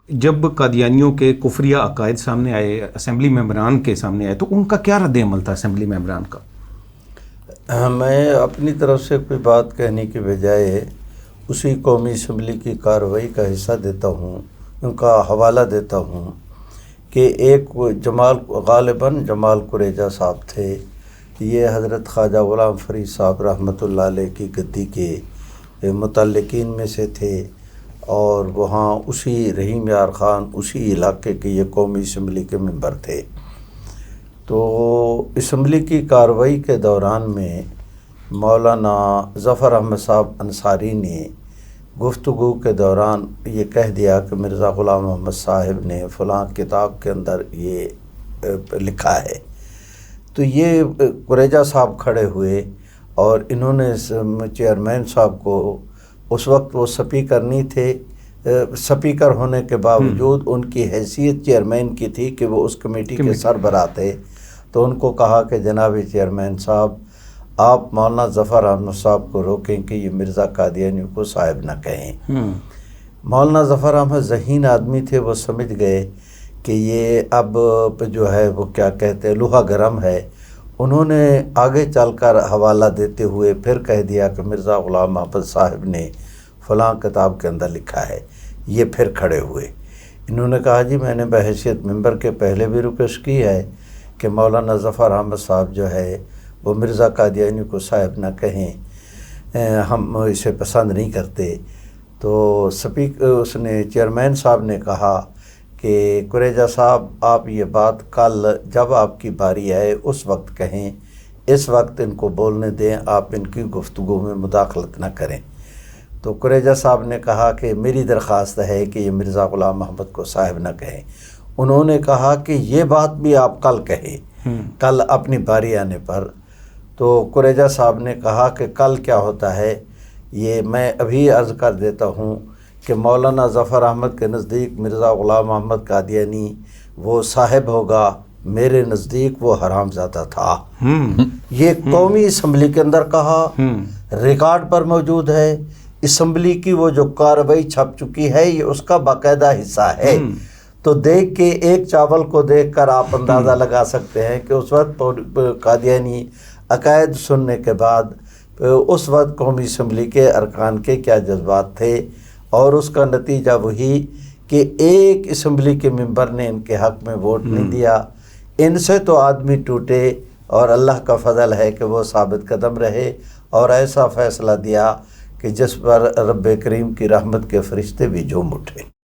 جب قادیانیوں کے کفریہ عقائد سامنے آئے، اسمبلی ممبران کے سامنے آئے، تو ان کا کیا رد عمل تھا اسمبلی ممبران کا؟ میں اپنی طرف سے کوئی بات کہنے کے بجائے اسی قومی اسمبلی کی کارروائی کا حصہ دیتا ہوں، ان کا حوالہ دیتا ہوں کہ ایک غالباً جمال قریجہ صاحب تھے، یہ حضرت خواجہ غلام فرید صاحب رحمۃ اللہ علیہ کی گدی کے متعلقین میں سے تھے، اور وہاں اسی رحیم یار خان اسی علاقے کے یہ قومی اسمبلی کے ممبر تھے۔ تو اسمبلی کی کارروائی کے دوران میں مولانا ظفر احمد صاحب انصاری نے گفتگو کے دوران یہ کہہ دیا کہ مرزا غلام محمد صاحب نے فلاں کتاب کے اندر یہ لکھا ہے۔ تو یہ قریجہ صاحب کھڑے ہوئے اور انہوں نے چیئرمین صاحب کو، اس وقت وہ سپیکر نہیں تھے، سپیکر ہونے کے باوجود ان کی حیثیت چیئرمین کی تھی کہ وہ اس کمیٹی کے سربراہ تھے، تو ان کو کہا کہ جناب چیئرمین صاحب آپ مولانا ظفر احمد صاحب کو روکیں کہ یہ مرزا قادیانی کو صاحب نہ کہیں۔ مولانا ظفر احمد ذہین آدمی تھے، وہ سمجھ گئے کہ یہ اب جو ہے وہ کیا کہتے ہیں لوہا گرم ہے۔ انہوں نے آگے چل کر حوالہ دیتے ہوئے پھر کہہ دیا کہ مرزا غلام محمد صاحب نے فلاں کتاب کے اندر لکھا ہے۔ یہ پھر کھڑے ہوئے، انہوں نے کہا جی میں نے بحیثیت ممبر کے پہلے بھی ریکویسٹ کی ہے کہ مولانا ظفر احمد صاحب جو ہے وہ مرزا قادیانی کو صاحب نہ کہیں، ہم اسے پسند نہیں کرتے۔ تو اس نے چیئرمین صاحب نے کہا کہ قریجہ صاحب آپ یہ بات کل جب آپ کی باری آئے اس وقت کہیں، اس وقت ان کو بولنے دیں، آپ ان کی گفتگو میں مداخلت نہ کریں۔ تو قریجہ صاحب نے کہا کہ میری درخواست ہے کہ یہ مرزا غلام محمد کو صاحب نہ کہیں۔ انہوں نے کہا کہ یہ بات بھی آپ کل کہیں، کل اپنی باری آنے پر۔ تو قریجہ صاحب نے کہا کہ کل کیا ہوتا ہے یہ میں ابھی عرض کر دیتا ہوں کہ مولانا ظفر احمد کے نزدیک مرزا غلام محمد قادیانی وہ صاحب ہوگا، میرے نزدیک وہ حرام زادہ تھا۔ یہ قومی اسمبلی کے اندر کہا، ریکارڈ پر موجود ہے، اسمبلی کی وہ جو کارروائی چھپ چکی ہے یہ اس کا باقاعدہ حصہ ہے۔ تو دیکھ کے ایک چاول کو دیکھ کر آپ اندازہ لگا سکتے ہیں کہ اس وقت قادیانی عقائد سننے کے بعد اس وقت قومی اسمبلی کے ارکان کے کیا جذبات تھے، اور اس کا نتیجہ وہی کہ ایک اسمبلی کے ممبر نے ان کے حق میں ووٹ نہیں دیا۔ ان سے تو آدمی ٹوٹے، اور اللہ کا فضل ہے کہ وہ ثابت قدم رہے اور ایسا فیصلہ دیا کہ جس پر رب کریم کی رحمت کے فرشتے بھی جھوم اٹھے۔